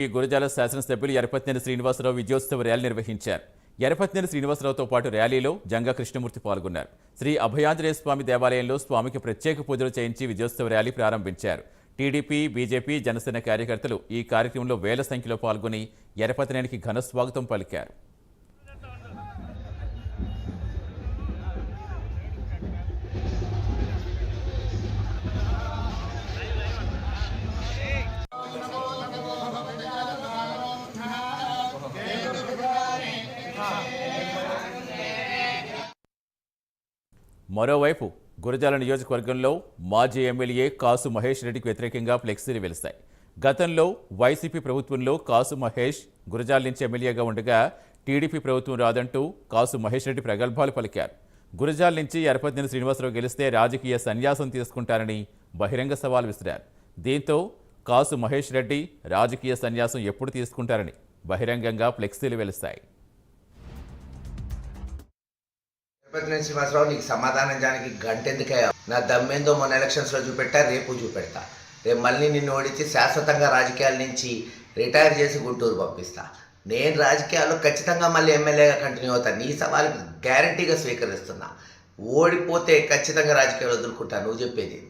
ఈ గురజాల శాసనసభ్యులు యరపతినేని శ్రీనివాసరావు విజయోత్సవ ర్యాలీ నిర్వహించారు. యరపతినేని శ్రీనివాసరావుతో పాటు ర్యాలీలో జంగా కృష్ణమూర్తి పాల్గొన్నారు. శ్రీ అభయాంజనేయ స్వామి దేవాలయంలో స్వామికి ప్రత్యేక పూజలు చేయించి విజయోత్సవ ర్యాలీ ప్రారంభించారు. టీడీపీ, బీజేపీ, జనసేన కార్యకర్తలు ఈ కార్యక్రమంలో వేల సంఖ్యలో పాల్గొని యరపతినేనికి ఘన స్వాగతం పలికారు. మరోవైపు గురజాల నియోజకవర్గంలో మాజీ ఎమ్మెల్యే కాసు మహేష్ రెడ్డికి వ్యతిరేకంగా ఫ్లెక్సీలు వెలిశాయి. గతంలో వైసీపీ ప్రభుత్వంలో కాసు మహేష్ గురజాల నుంచి ఎమ్మెల్యేగా ఉండగా టీడీపీ ప్రభుత్వం రాదంటూ కాసు మహేష్ రెడ్డి ప్రగల్భాలు పలికారు. గురజాల నుంచి యరపతినేని శ్రీనివాసరావు గెలిస్తే రాజకీయ సన్యాసం తీసుకుంటారని బహిరంగ సవాల్ విసిరారు. దీంతో కాసు మహేష్ రెడ్డి రాజకీయ సన్యాసం ఎప్పుడు తీసుకుంటారని బహిరంగంగా ఫ్లెక్సీలు వెలిశాయి. యరపతినేని శ్రీనివాసరావు, నీకు సమాధానం దానికి గంటెందుకయ్యా? నా దమ్మేందో మొన్న ఎలక్షన్స్లో చూపెట్టా, రేపు చూపెడతా. రేపు మళ్ళీ నిన్ను ఓడించి శాశ్వతంగా రాజకీయాల నుంచి రిటైర్ చేసి గుంటూరు పంపిస్తా. నేను రాజకీయాల్లో ఖచ్చితంగా మళ్ళీ ఎమ్మెల్యేగా కంటిన్యూ అవుతాను. నీ సవాలు గ్యారంటీగా స్వీకరిస్తున్నా. ఓడిపోతే ఖచ్చితంగా రాజకీయాలు వదులుకుంటా. నువ్వు చెప్పేది ఏంటి?